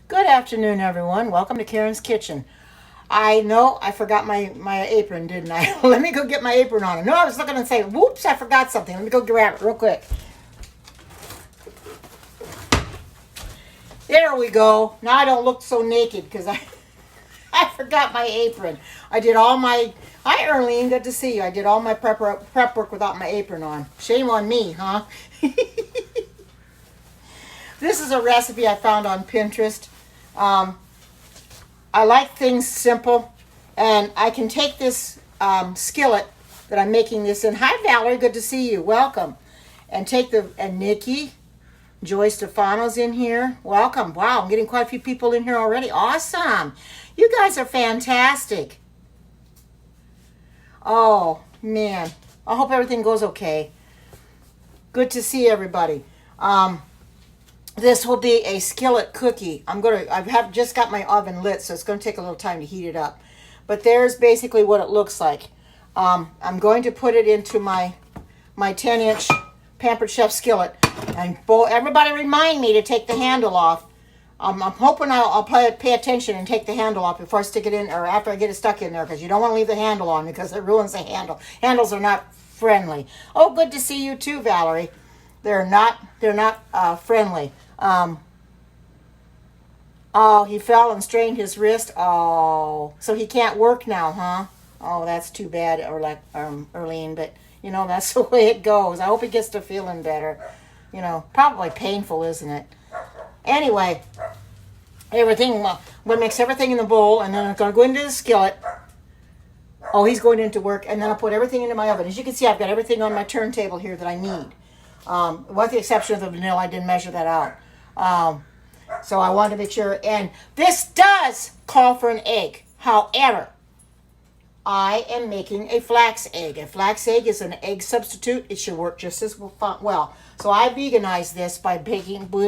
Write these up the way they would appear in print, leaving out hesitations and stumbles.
Good afternoon, everyone. Welcome to Karen's Kitchen. I know I forgot my apron, didn't I? Let me go get my apron on. No, I was looking and saying, whoops, I forgot something. Let me go grab it real quick. There we go. Now I don't look so naked because I forgot my apron. I did all my... Hi, Erlene. Good to see you. I did all my prep work without my apron on. Shame on me, huh? This is a recipe I found on Pinterest. I like things simple, and I can take this skillet that I'm making this in. Hi, Valerie. Good to see you. Welcome. And Nikki, Joy Stefano's in here. Welcome. Wow, I'm getting quite a few people in here already. Awesome. You guys are fantastic. Oh, man. I hope everything goes okay. Good to see everybody. This will be a skillet cookie. I've just got my oven lit, so it's going to take a little time to heat it up. But there's basically what it looks like. I'm going to put it into my 10-inch Pampered Chef skillet. And everybody remind me to take the handle off. I'm hoping I'll pay attention and take the handle off before I stick it in, or after I get it stuck in there, because you don't want to leave the handle on because it ruins the handle. Handles are not friendly. Oh, good to see you too, Valerie. They're not friendly. Oh, he fell and strained his wrist. Oh, so he can't work now, huh? Oh, that's too bad, Erlene, but, that's the way it goes. I hope he gets to feeling better. Probably painful, isn't it? Anyway, I'm going to mix everything in the bowl, and then I'm going to go into the skillet. Oh, he's going into work, and then I'll put everything into my oven. As you can see, I've got everything on my turntable here that I need. With the exception of the vanilla, I didn't measure that out. So I wanted to make sure. And this does call for an egg. However, I am making a flax egg. A flax egg is an egg substitute. It should work just as well. So I veganized this by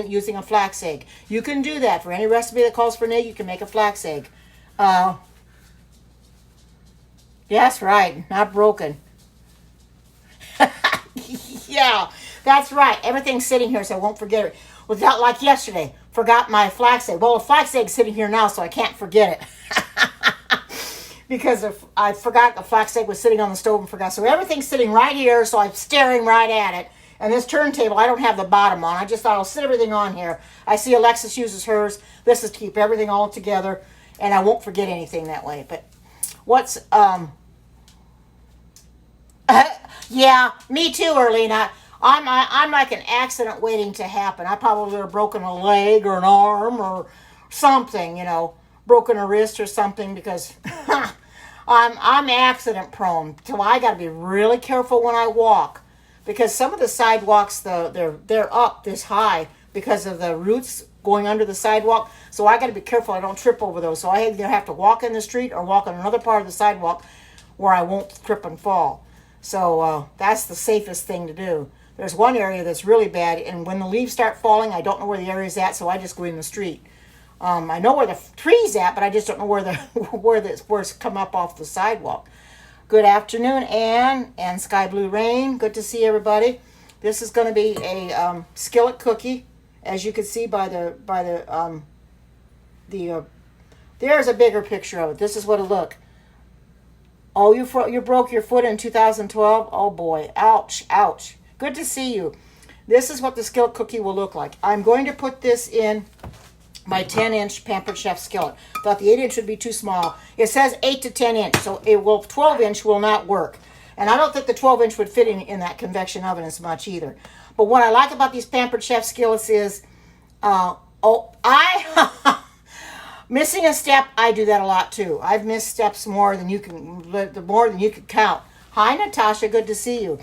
using a flax egg. You can do that. For any recipe that calls for an egg, you can make a flax egg. Yes, right. Not broken. Yeah, that's right. Everything's sitting here, so I won't forget it. Without, like yesterday, forgot my flax egg. Well, the flax egg's sitting here now, so I can't forget it. Because I forgot the flax egg was sitting on the stove and forgot. So everything's sitting right here, so I'm staring right at it. And this turntable, I don't have the bottom on. I just thought I'll sit everything on here. I see Alexis uses hers. This is to keep everything all together, and I won't forget anything that way. But yeah, me too, Erlena. I'm like an accident waiting to happen. I probably would have broken a leg or an arm or something, broken a wrist or something, because I'm accident prone. So I got to be really careful when I walk, because some of the sidewalks they're up this high because of the roots going under the sidewalk. So I got to be careful I don't trip over those. So I either have to walk in the street or walk on another part of the sidewalk where I won't trip and fall. So that's the safest thing to do. There's one area that's really bad, and when the leaves start falling, I don't know where the area is at, so I just go in the street. I know where the tree's at, but I just don't know where it's come up off the sidewalk. Good afternoon, Anne and Sky Blue Rain. Good to see everybody. This is going to be a skillet cookie, as you can see by the there's a bigger picture of it. This is what it looked. Oh, you broke your foot in 2012? Oh, boy. Ouch, ouch. Good to see you. This is what the skillet cookie will look like. I'm going to put this in my 10-inch Pampered Chef skillet. Thought the 8-inch would be too small. It says 8 to 10-inch, so 12-inch will not work. And I don't think the 12-inch would fit in that convection oven as much either. But what I like about these Pampered Chef skillets is, missing a step, I do that a lot too. I've missed steps more than you can count. Hi, Natasha. Good to see you.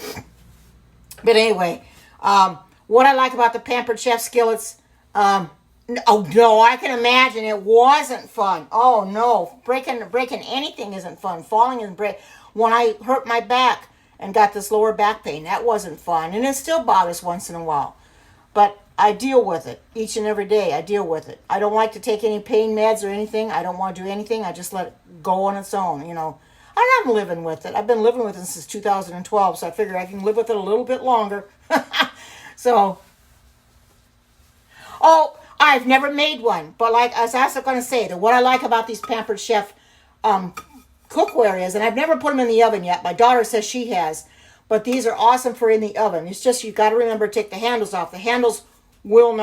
But anyway, what I like about the Pampered Chef skillets, oh no, I can imagine it wasn't fun. Oh no, breaking anything isn't fun. Falling and when I hurt my back and got this lower back pain, that wasn't fun, and it still bothers once in a while. But I deal with it each and every day. I deal with it. I don't like to take any pain meds or anything. I don't want to do anything. I just let it go on its own, And I'm living with it. I've been living with it since 2012, so I figure I can live with it a little bit longer. So, oh, I've never made one, but like I was also going to say that what I like about these Pampered Chef cookware is, and I've never put them in the oven yet. My daughter says she has, but these are awesome for in the oven. It's just you got to remember to take the handles off. The handles will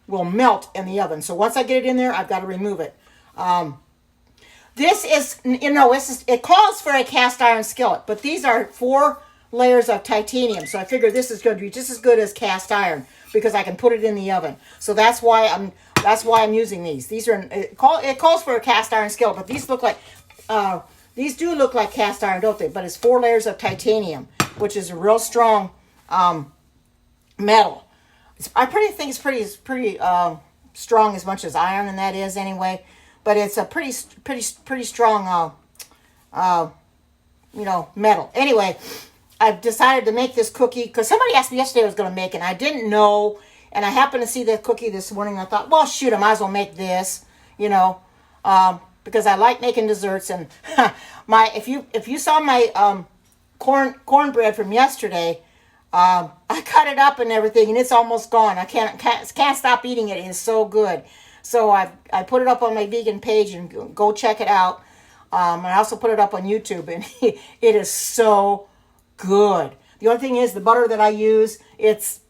melt in the oven. So once I get it in there, I've got to remove it. This is, it calls for a cast iron skillet, but these are 4 layers of titanium. So I figure this is going to be just as good as cast iron because I can put it in the oven. So that's why I'm using these. These are, it calls for a cast iron skillet, but these look like, these do look like cast iron, don't they? But it's 4 layers of titanium, which is a real strong metal. I think it's pretty strong as much as iron, and that is anyway. But it's a pretty strong, metal. Anyway, I've decided to make this cookie because somebody asked me yesterday what I was going to make, and I didn't know. And I happened to see the cookie this morning, and I thought, well, shoot, I might as well make this, because I like making desserts. And if you saw my cornbread from yesterday, I cut it up and everything, and it's almost gone. I can't stop eating it. It's so good. So I put it up on my vegan page, and go check it out. And I also put it up on YouTube, and it is so good. The only thing is the butter that I use, it's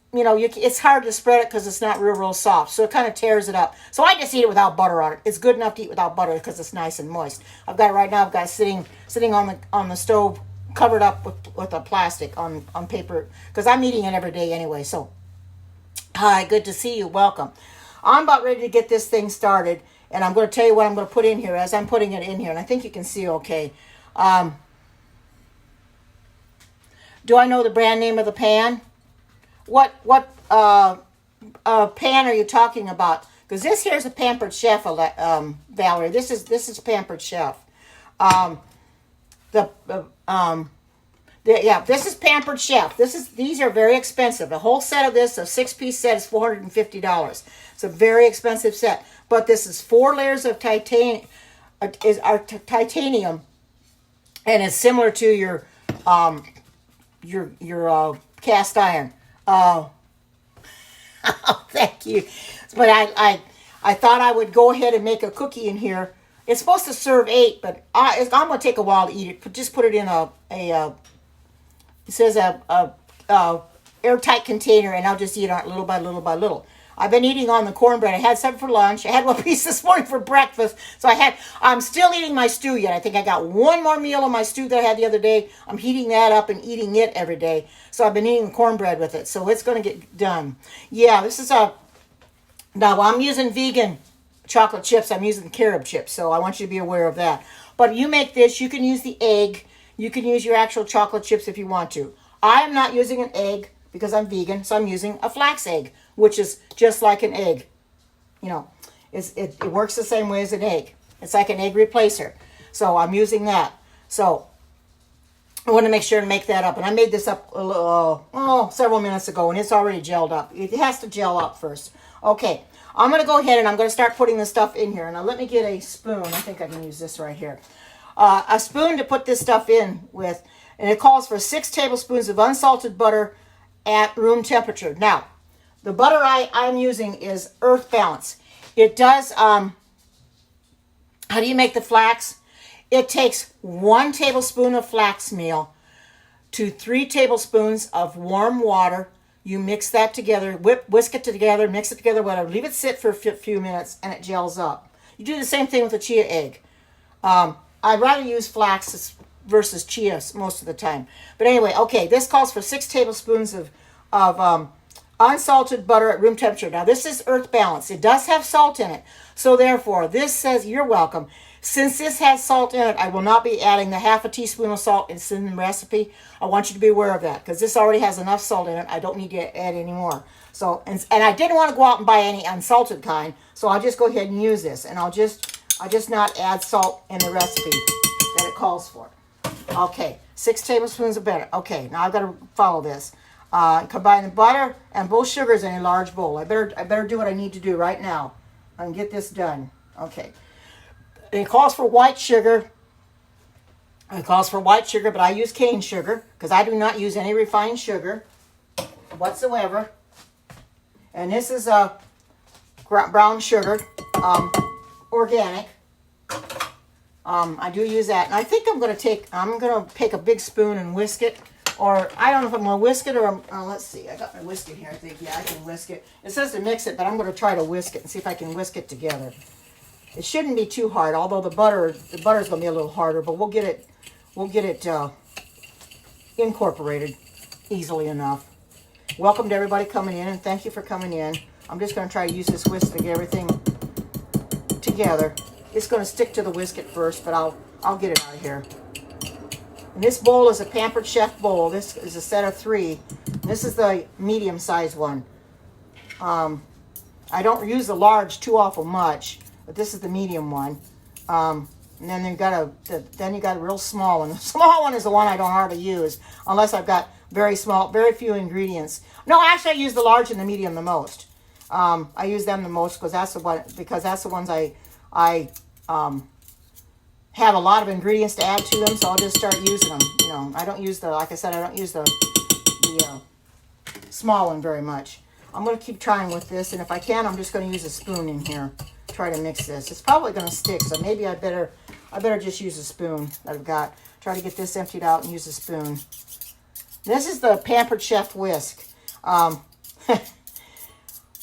hard to spread it because it's not real soft. So it kind of tears it up. So I just eat it without butter on it. It's good enough to eat without butter because it's nice and moist. I've got it right now. I've got it sitting on the stove, covered up with a plastic on paper because I'm eating it every day anyway. So, hi, good to see you. Welcome. I'm about ready to get this thing started, and I'm going to tell you what I'm going to put in here as I'm putting it in here, and I think you can see okay. Do I know the brand name of the pan? What pan are you talking about? Because this here's a Pampered Chef, Valerie. This is Pampered Chef. This is Pampered Chef. These are very expensive. A whole set of this, a 6-piece set, is $450. It's a very expensive set. But this is 4 layers of titanium, and it's similar to your cast iron. Oh, thank you. But I thought I would go ahead and make a cookie in here. It's supposed to serve 8, but I'm going to take a while to eat it. Just put it in it says a airtight container, and I'll just eat it little by little by little. I've been eating on the cornbread. I had some for lunch. I had 1 piece this morning for breakfast. So I'm still eating my stew yet. I think I got 1 more meal of my stew that I had the other day. I'm heating that up and eating it every day. So I've been eating cornbread with it. So it's going to get done. Yeah, this is now I'm using vegan chocolate chips. I'm using carob chips. So I want you to be aware of that. But you make this, you can use the egg. You can use your actual chocolate chips if you want to. I am not using an egg because I'm vegan, so I'm using a flax egg, which is just like an egg. It works the same way as an egg. It's like an egg replacer. So I'm using that. So I want to make sure to make that up. And I made this up several minutes ago, and it's already gelled up. It has to gel up first. Okay, I'm going to go ahead and I'm going to start putting this stuff in here. Now let me get a spoon. I think I can use this right here. A spoon to put this stuff in with, and it calls for 6 tablespoons of unsalted butter at room temperature. Now, the butter I'm using is Earth Balance. It does, how do you make the flax? It takes 1 tablespoon of flax meal to 3 tablespoons of warm water. You mix that together, whisk it together, mix it together, whatever. Leave it sit for a few minutes, and it gels up. You do the same thing with a chia egg. I'd rather use flax versus chia most of the time. But anyway, okay, this calls for 6 tablespoons of unsalted butter at room temperature. Now, this is Earth Balance. It does have salt in it. So, therefore, this says, you're welcome. Since this has salt in it, I will not be adding the 1/2 teaspoon of salt. It's in the recipe. I want you to be aware of that because this already has enough salt in it. I don't need to add any more. So, and I didn't want to go out and buy any unsalted kind, so I'll just go ahead and use this. And I'll just not add salt in the recipe that it calls for. Okay, 6 tablespoons of butter. Okay, now I've got to follow this. Combine the butter and both sugars in a large bowl. I better do what I need to do right now and get this done. Okay. It calls for white sugar. It calls for white sugar, but I use cane sugar because I do not use any refined sugar whatsoever. And this is brown sugar, organic. I do use that. And I think I'm going to take a big spoon and whisk it. Or I don't know if I'm going to whisk it or, let's see. I got my whisk it here, I think. Yeah, I can whisk it. It says to mix it, but I'm going to try to whisk it and see if I can whisk it together. It shouldn't be too hard, although the butter's going to be a little harder, but we'll get it incorporated easily enough. Welcome to everybody coming in, and thank you for coming in. I'm just going to try to use this whisk to get everything together. It's going to stick to the whisk at first, but I'll get it out of here. And this bowl is a Pampered Chef bowl. This is a set of 3. This is the medium-sized one. I don't use the large too awful much, but this is the medium one. And then you got a real small one. The small one is the one I don't hardly use unless I've got very few ingredients. No, actually, I use the large and the medium the most. I use them the most because that's the ones I have a lot of ingredients to add to them, so I'll just start using them. You know, I don't use the small one very much. I'm going to keep trying with this, and if I can, I'm just going to use a spoon in here. Try to mix this. It's probably going to stick, so maybe I better just use a spoon that I've got. Try to get this emptied out and use a spoon. This is the Pampered Chef whisk.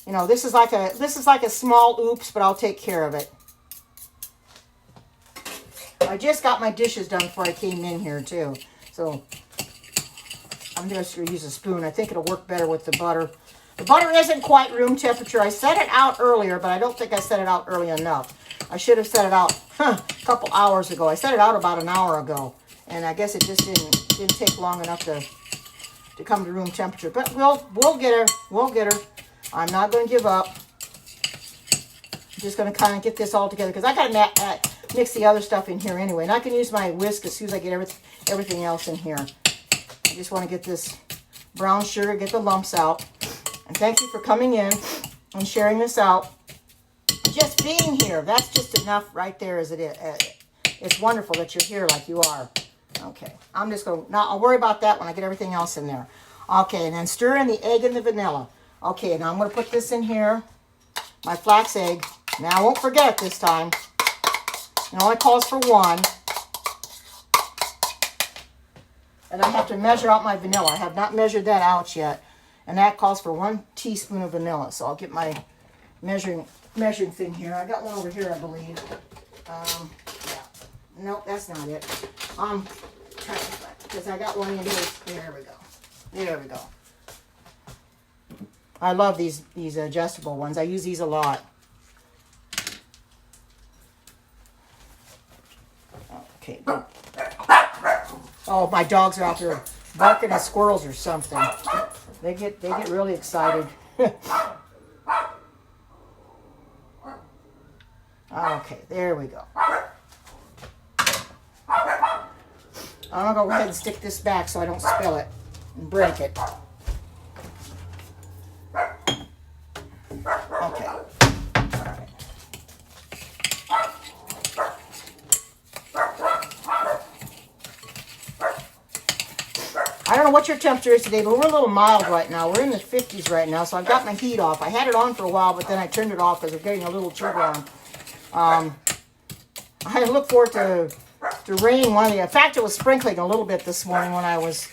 You know, this is like a small oops, but I'll take care of it. I just got my dishes done before I came in here too, so I'm just going to use a spoon. I think it'll work better with the butter. The butter isn't quite room temperature. I set it out earlier, but I don't think I set it out early enough. I should have set it out a couple hours ago. I set it out about an hour ago, and I guess it just didn't take long enough to come to room temperature. But we'll get her. We'll get her. I'm not going to give up. I'm just going to kind of get this all together because I got to mix the other stuff in here anyway, and I can use my whisk as soon as I get everything else in here. I just want to get this brown sugar, get the lumps out. And thank you for coming in and sharing this out. Just being here, that's just enough right there as it is. It's wonderful that you're here like you are. Okay, I'm just going to, now I'll worry about that when I get everything else in there. Okay, and then stir in the egg and the vanilla. Okay, now I'm going to put this in here, my flax egg. Now I won't forget it this time. It only calls for 1. And I have to measure out my vanilla. I have not measured that out yet. And that calls for 1 teaspoon of vanilla. So I'll get my measuring thing here. I got one over here, I believe. Yeah. Nope, that's not it. Because I got one in here. There we go. There we go. I love these adjustable ones. I use these a lot. Okay. Oh, my dogs are out there barking at squirrels or something. They get really excited. Okay, there we go. I'm going to go ahead and stick this back so I don't spill it and break it. Okay. All right. I don't know what your temperature is today, but we're a little mild right now. We're in the 50s right now, so I've got my heat off. I had it on for a while, but then I turned it off because we're getting a little chill on. I look forward to rain one day. In fact, it was sprinkling a little bit this morning when I was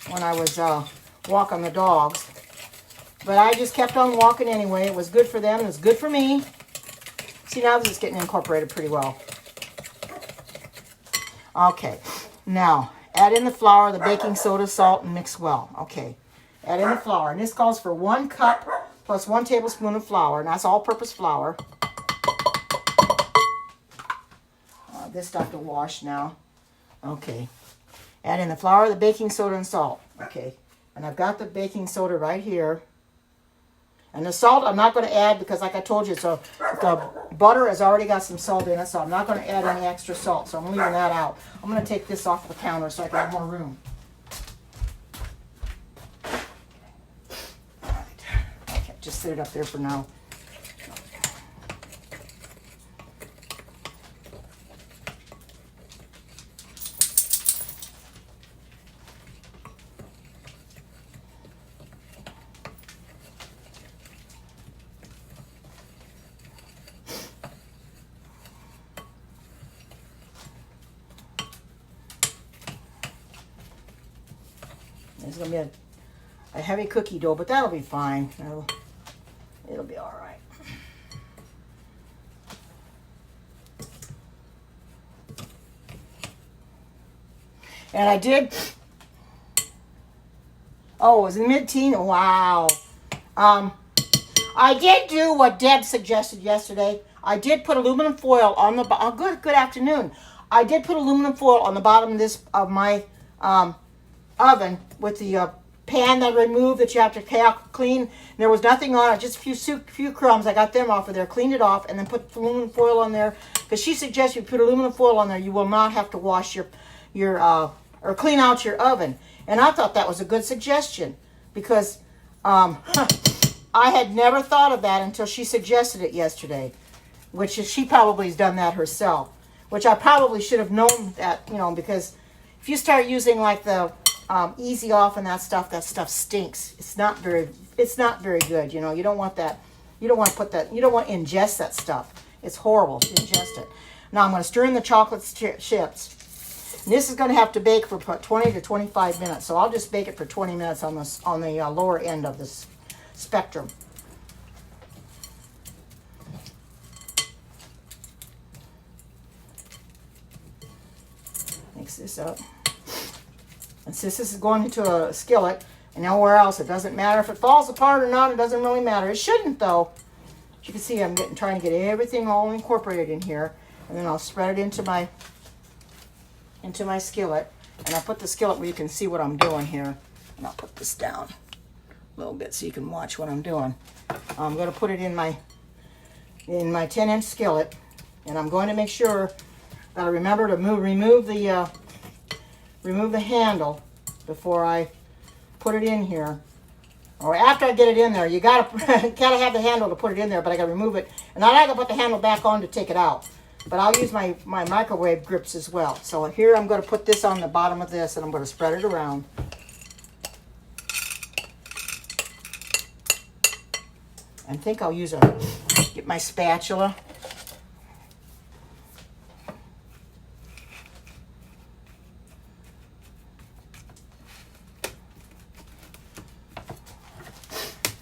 walking the dogs. But I just kept on walking anyway. It was good for them. It was good for me. See, now this is getting incorporated pretty well. Okay, now add in the flour, the baking soda, salt, and mix well. Okay, add in the flour. And this calls for 1 cup plus 1 tablespoon of flour. And that's all-purpose flour. This stuff to wash now. Okay. Add in the flour, the baking soda, and salt. Okay. And I've got the baking soda right here. And the salt I'm not going to add because, like I told you, so the butter has already got some salt in it, so I'm not going to add any extra salt. So I'm leaving that out. I'm going to take this off the counter so I can have more room. All right. Okay, just sit it up there for now. It's going to be a heavy cookie dough, but that'll be fine. It'll be all right. And I did, oh, it was in mid-teen. Wow. I did do what Deb suggested yesterday. I did put aluminum foil on the good afternoon. I did put aluminum foil on the bottom of this of my oven with the pan that I removed that you have to clean. There was nothing on it, just a few crumbs. I got them off of there, cleaned it off, and then put aluminum foil on there. Because she suggests you put aluminum foil on there, you will not have to wash your or clean out your oven. And I thought that was a good suggestion because I had never thought of that until she suggested it yesterday, which is, she probably has done that herself, which I probably should have known that, you know, because if you start using like the easy off and that stuff stinks. It's not very good. You know, you don't want that. You don't want to put that. You don't want to ingest that stuff. It's horrible to ingest it. Now I'm going to stir in the chocolate chips. And this is going to have to bake for 20 to 25 minutes. So I'll just bake it for 20 minutes on the lower end of this spectrum. Mix this up. And since this is going into a skillet and nowhere else, it doesn't matter if it falls apart or not. It doesn't really matter. It shouldn't, though. As you can see, I'm trying to get everything all incorporated in here, and then I'll spread it into my skillet. And I'll put the skillet where you can see what I'm doing here. And I'll put this down a little bit so you can watch what I'm doing. I'm going to put it in my 10-inch skillet, and I'm going to make sure that I remember to remove the handle before I put it in here, or after I get it in there. You gotta have the handle to put it in there, but I gotta remove it, and I gotta put the handle back on to take it out. But I'll use my microwave grips as well. So here I'm going to put this on the bottom of this, and I'm going to spread it around. I think I'll get my spatula.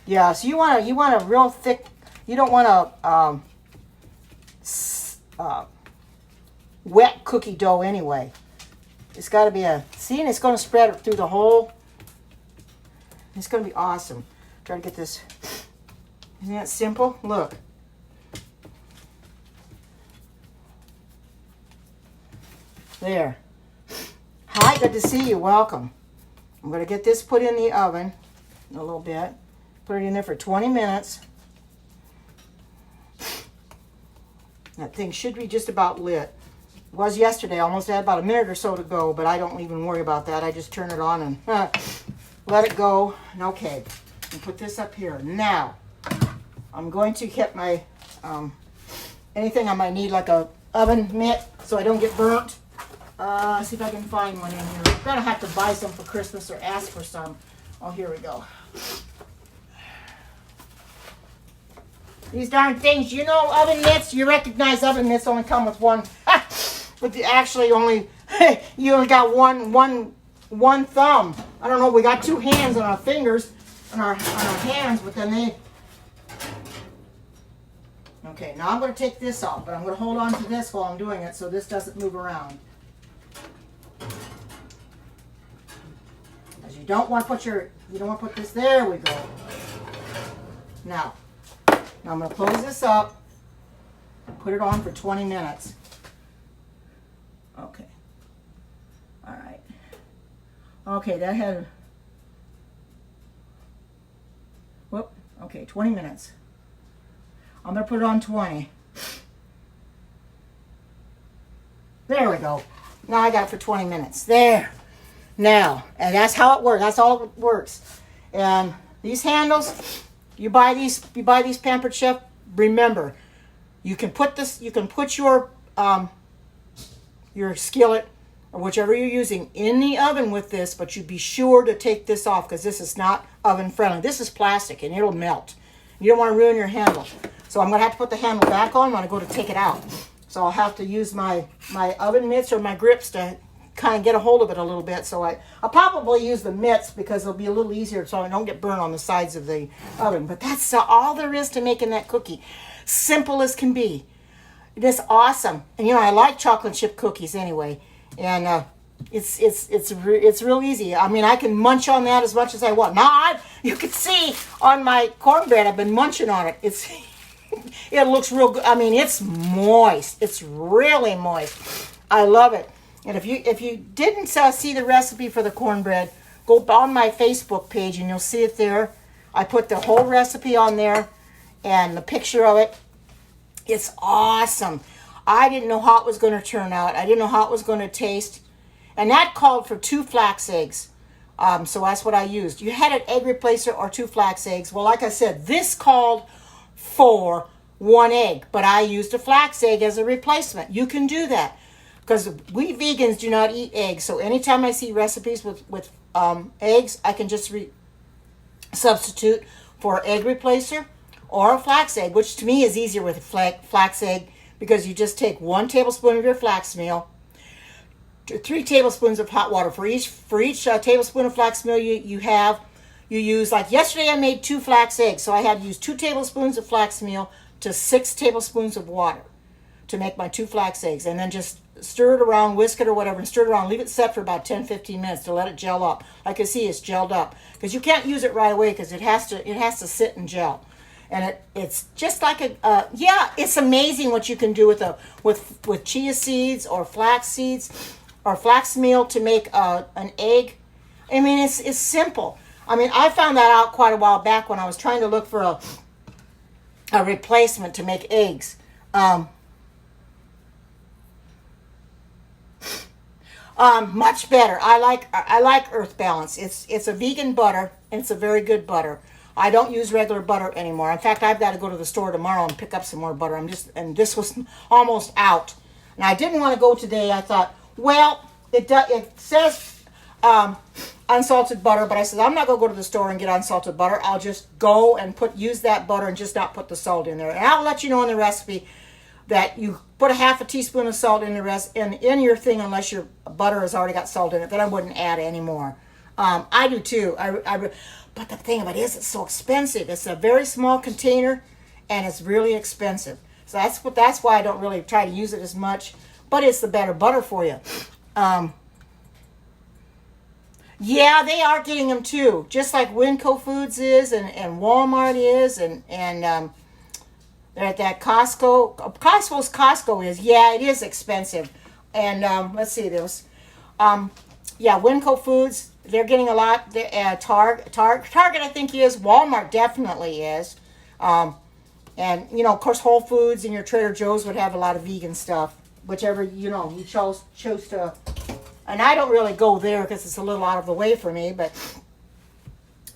Yeah, so you want a real thick. You don't want a wet cookie dough anyway. It's got to be see, and it's going to spread through the whole. It's going to be awesome. Try to get this. Isn't that simple? Look. There. Hi, good to see you. Welcome. I'm going to get this put in the oven a little bit. Put it in there for 20 minutes. That thing should be just about lit. It was yesterday. I almost had about a minute or so to go, but I don't even worry about that. I just turn it on and let it go. And okay. And put this up here. Now, I'm going to get my, anything I might need, like a oven mitt so I don't get burnt. See if I can find one in here. I'm going to have to buy some for Christmas or ask for some. Oh, here we go. These darn things, you know, oven mitts, you recognize oven mitts only come with one. But actually only, you only got one thumb. I don't know, we got two hands on our fingers, on our hands, but then they... Okay, now I'm going to take this off, but I'm going to hold on to this while I'm doing it so this doesn't move around. Because you don't want to put this, there we go. Now I'm going to close this up and put it on for 20 minutes. Okay. All right. Okay, that had... Whoop. Okay, 20 minutes. I'm going to put it on 20. There we go. Now I got it for 20 minutes. There. Now, and that's how it works. That's all it works. And these handles... You buy these Pampered Chef. Remember, you can put your skillet or whichever you're using in the oven with this, but you be sure to take this off because this is not oven friendly. This is plastic and it'll melt. You don't want to ruin your handle. So I'm going to have to put the handle back on when I go to take it out. So I'll have to use my oven mitts or my grips to kind of get a hold of it a little bit. So I'll probably use the mitts because it'll be a little easier so I don't get burned on the sides of the oven. But that's all there is to making that cookie. Simple as can be. It is awesome. And I like chocolate chip cookies anyway. And it's real easy. I mean, I can munch on that as much as I want. Now, you can see on my cornbread, I've been munching on it. It looks real good. I mean, it's moist. It's really moist. I love it. And if you didn't see the recipe for the cornbread, go on my Facebook page and you'll see it there. I put the whole recipe on there and the picture of it. It's awesome. I didn't know how it was going to turn out. I didn't know how it was going to taste. And that called for 2 flax eggs. So that's what I used. You had an egg replacer or 2 flax eggs. Well, like I said, this called for 1 egg, but I used a flax egg as a replacement. You can do that because we vegans do not eat eggs. So anytime I see recipes with eggs, I can just substitute for egg replacer or a flax egg, which to me is easier with a flax egg because you just take 1 tablespoon of your flax meal, 3 tablespoons of hot water. For each tablespoon of flax meal you use, like yesterday I made 2 flax eggs, so I had to use 2 tablespoons of flax meal to 6 tablespoons of water to make my 2 flax eggs, and then just stir it around, whisk it or whatever, and stir it around. Leave it set for about 10-15 minutes to let it gel up. Like you see, it's gelled up because you can't use it right away because it has to sit and gel. And it's just like it's amazing what you can do with chia seeds or flax seeds or flax meal to make an egg. I mean, it's simple. I mean, I found that out quite a while back when I was trying to look for a replacement to make eggs. Much better. I like Earth Balance. It's a vegan butter, and it's a very good butter. I don't use regular butter anymore. In fact, I've got to go to the store tomorrow and pick up some more butter. And this was almost out. And I didn't want to go today. I thought, well, it says unsalted butter, but I said I'm not going to go to the store and get unsalted butter. I'll just go and use that butter and just not put the salt in there. And I'll let you know in the recipe that you put a half a teaspoon of salt in in your thing unless your butter has already got salt in it. Then I wouldn't add any more. I do too. But the thing about it is, it's so expensive. It's a very small container, and it's really expensive. So that's why I don't really try to use it as much. But it's the better butter for you. Yeah, they are getting them too, just like Winco Foods is, and Walmart is, and they're at that Costco. Costco is. Yeah, it is expensive. And let's see this. Yeah, Winco Foods. They're getting a lot. Target, I think is. Walmart definitely is. And, of course, Whole Foods and your Trader Joe's would have a lot of vegan stuff. Whichever, you chose to. And I don't really go there because it's a little out of the way for me. But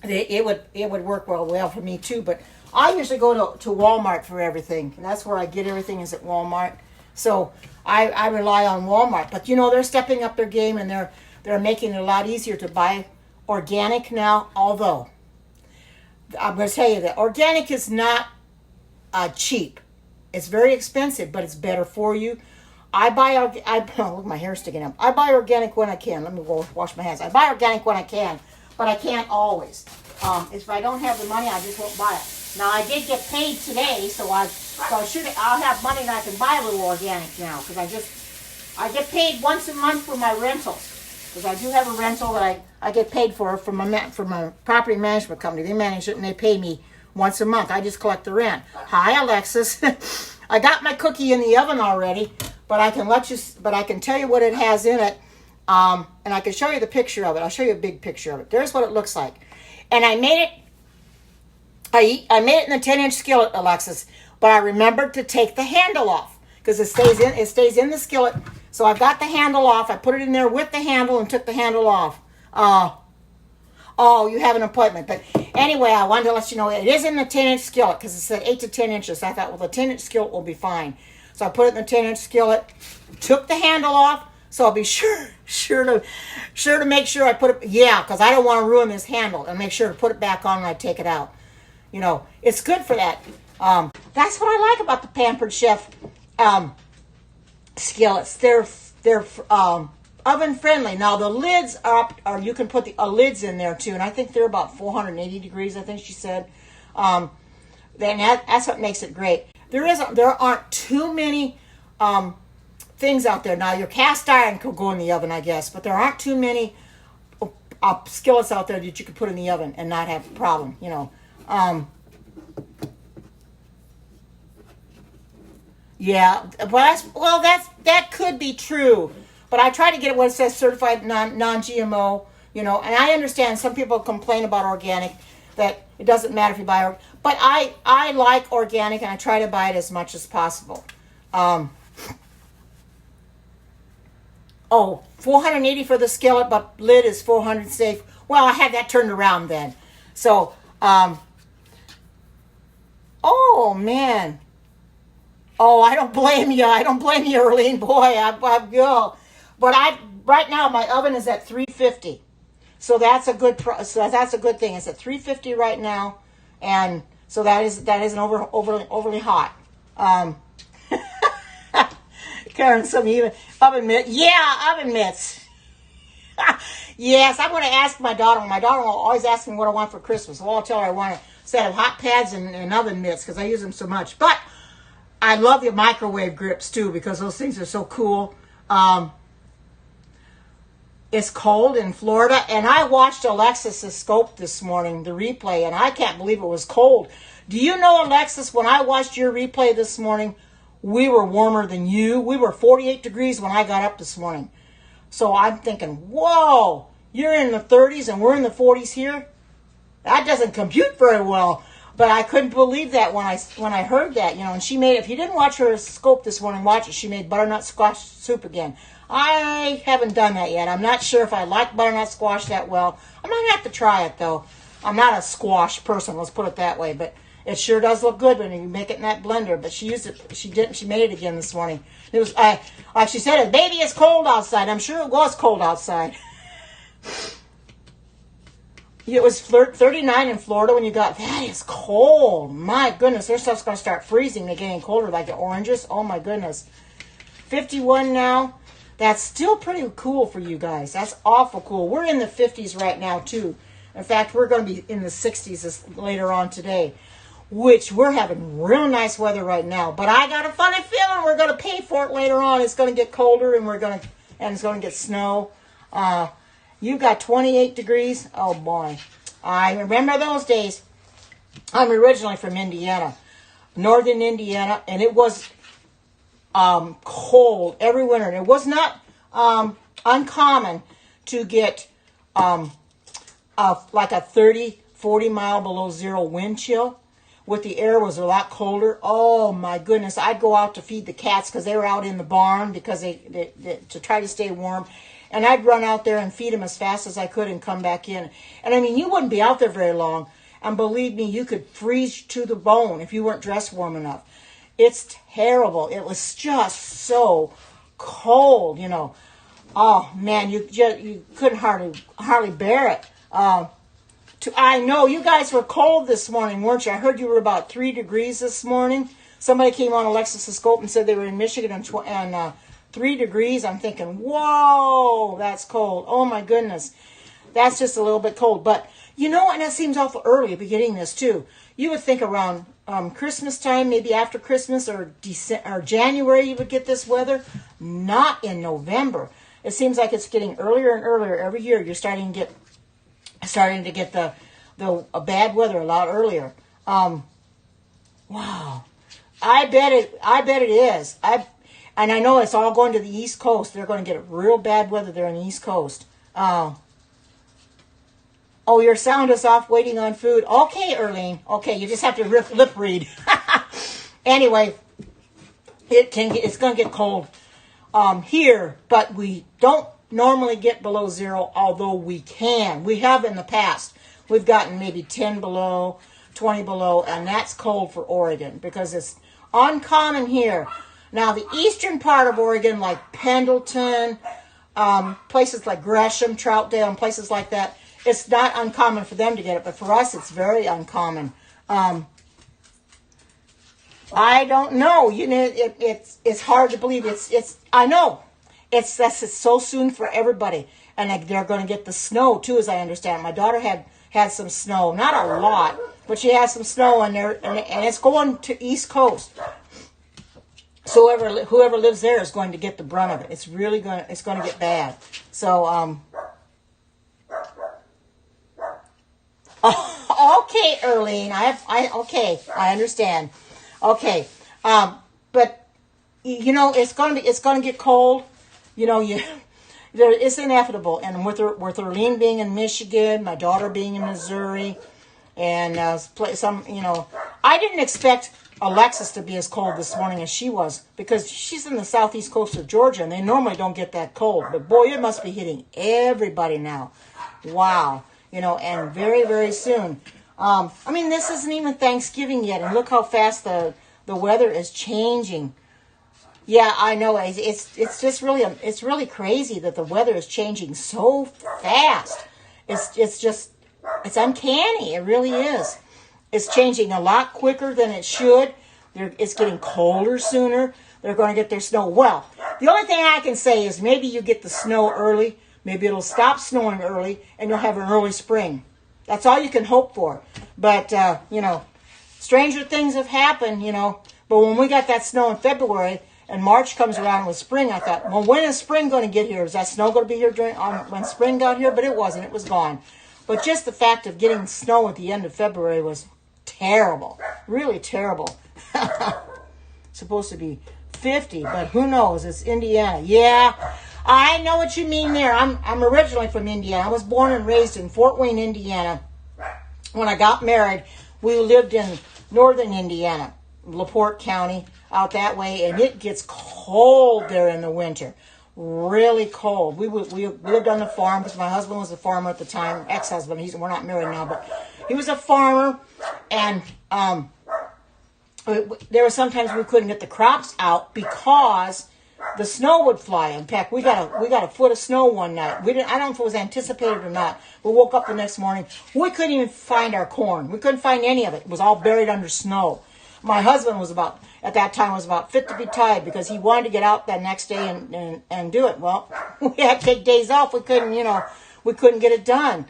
it would work well for me, too. But I usually go to Walmart for everything. And that's where I get everything is at Walmart. So I rely on Walmart. But, they're stepping up their game and they're making it a lot easier to buy organic now, although I'm going to tell you that organic is not cheap. It's very expensive, but it's better for you. Look, my hair's sticking up. I buy organic when I can. Let me go wash my hands. I buy organic when I can, but I can't always. If I don't have the money, I just won't buy it. Now, I did get paid today, so I'll have money and I can buy a little organic now, because I get paid once a month for my rentals. Because I do have a rental that I get paid from a property management company. They manage it and they pay me once a month. I just collect the rent. Hi, Alexis. I got my cookie in the oven already, but I can tell you what it has in it, and I can show you the picture of it. I'll show you a big picture of it. There's what it looks like, and I made it. I made it in a 10-inch skillet, Alexis, but I remembered to take the handle off because it stays in the skillet. So I've got the handle off. I put it in there with the handle and took the handle off. Oh, you have an appointment. But anyway, I wanted to let you know it is in the 10-inch skillet because it said 8 to 10 inches. I thought, well, the 10-inch skillet will be fine. So I put it in the 10-inch skillet, took the handle off, so I'll be sure to make sure I put it, because I don't want to ruin this handle, and make sure to put it back on when I take it out. It's good for that. That's what I like about the Pampered Chef skillets. They're oven friendly. Now the lids are up, or you can put the lids in there too, and I think they're about 480 degrees. I think she said. Then that's what makes it great. There aren't too many things out there now. Your cast iron could go in the oven, I guess, but there aren't too many skillets out there that you could put in the oven and not have a problem. You know. Yeah, well, that could be true, but I try to get it when it says certified non-GMO, you know. And I understand some people complain about organic, that it doesn't matter if you buy it, but I like organic and I try to buy it as much as possible. 480 for the skillet, but lid is 400 safe. Well, I had that turned around then, so oh man. Oh, I don't blame you. I don't blame you, Erlene. Boy, but right now my oven is at 350, so that's a good thing. It's at 350 right now, and so that isn't overly hot. Karen, some even oven mitts. Yeah, oven mitts. Yes, I'm going to ask my daughter. My daughter will always ask me what I want for Christmas. Well, I'll tell her I want a set of hot pads and oven mitts because I use them so much. But I love the microwave grips too because those things are so cool. It's cold in Florida, and I watched Alexis's scope this morning, the replay, and I can't believe it was cold. Do you know, Alexis, when I watched your replay this morning, we were warmer than you. We were 48 degrees when I got up this morning. So I'm thinking, whoa, you're in the 30s and we're in the 40s here? That doesn't compute very well. But I couldn't believe that when I heard that, you know. And she made, if you didn't watch her scope this morning, watch it. She made butternut squash soup again. I haven't done that yet. I'm not sure if I like butternut squash that well. I might have to try it though. I'm not a squash person, let's put it that way. But it sure does look good when you make it in that blender. But she used it. She didn't. She made it again this morning. It was like she said, "Baby, it's cold outside." I'm sure it was cold outside. It was 39 in Florida when you got, that is cold. My goodness, their stuff's going to start freezing. They're getting colder, like the oranges. Oh, my goodness. 51 now. That's still pretty cool for you guys. That's awful cool. We're in the 50s right now, too. In fact, we're going to be in the 60s later on today, which we're having real nice weather right now. But I got a funny feeling we're going to pay for it later on. It's going to get colder, and it's going to get snow. You got 28 degrees. Oh, boy. I remember those days. I'm originally from Indiana, northern Indiana, and it was cold every winter. And it was not uncommon to get like a 30, 40 mile below zero wind chill. With the air was a lot colder. Oh, my goodness. I'd go out to feed the cats because they were out in the barn because they to try to stay warm. And I'd run out there and feed them as fast as I could and come back in. And I mean, you wouldn't be out there very long. And believe me, you could freeze to the bone if you weren't dressed warm enough. It's terrible. It was just so cold, you know. Oh, man, you couldn't hardly bear it. I know you guys were cold this morning, weren't you? I heard you were about 3 degrees this morning. Somebody came on Alexis's scope and said they were in Michigan and 3 degrees. I'm thinking, whoa, that's cold. Oh, my goodness. That's just a little bit cold. But, you know, and it seems awful early to be getting this, too. You would think around Christmas time, maybe after Christmas or January, you would get this weather. Not in November. It seems like it's getting earlier and earlier every year. You're starting to get the bad weather a lot earlier. Wow. I bet it is. And I know it's all going to the East Coast. They're going to get real bad weather there on the East Coast. Oh, your sound is off, waiting on food. Okay, Erlene. Okay, you just have to lip read. Anyway, it's going to get cold here, but we don't normally get below zero, although we can. We have in the past. We've gotten maybe 10 below, 20 below, and that's cold for Oregon because it's uncommon here. Now, the eastern part of Oregon, like Pendleton, places like Gresham, Troutdale, and places like that, it's not uncommon for them to get it, but for us, it's very uncommon. I don't know. You know, it's hard to believe. I know. It's so soon for everybody, and they're going to get the snow too, as I understand. My daughter had some snow, not a lot, but she has some snow in there, and it's going to East Coast. So whoever lives there is going to get the brunt of it. It's going to get bad. So okay, Earlene. I understand. Okay, but it's going to get cold. It's inevitable. And with Earlene being in Michigan, my daughter being in Missouri, and I didn't expect Alexis to be as cold this morning as she was, because she's in the southeast coast of Georgia, and they normally don't get that cold. But boy, it must be hitting everybody now. Wow. And very, very soon. This isn't even Thanksgiving yet, and look how fast the weather is changing. Yeah, I know. It's just really crazy that the weather is changing so fast. It's uncanny. It really is. It's changing a lot quicker than it should. It's getting colder sooner. They're going to get their snow. Well, the only thing I can say is maybe you get the snow early. Maybe it'll stop snowing early, and you'll have an early spring. That's all you can hope for. But, stranger things have happened, But when we got that snow in February, and March comes around with spring, I thought, well, when is spring going to get here? Is that snow going to be here when spring got here? But it wasn't. It was gone. But just the fact of getting snow at the end of February was terrible. Really terrible. Supposed to be 50, but who knows? It's Indiana. Yeah, I know what you mean there. I'm originally from Indiana. I was born and raised in Fort Wayne, Indiana. When I got married, we lived in northern Indiana, LaPorte County, out that way, and it gets cold there in the winter. Really cold. We lived on the farm because my husband was a farmer at the time, ex-husband. We're not married now, but he was a farmer, and there were sometimes we couldn't get the crops out because the snow would fly. In fact, we got a foot of snow one night. I don't know if it was anticipated or not. We woke up the next morning. We couldn't even find our corn. We couldn't find any of it. It was all buried under snow. My husband was at that time fit to be tied because he wanted to get out that next day and do it. Well, we had to take days off. We couldn't get it done.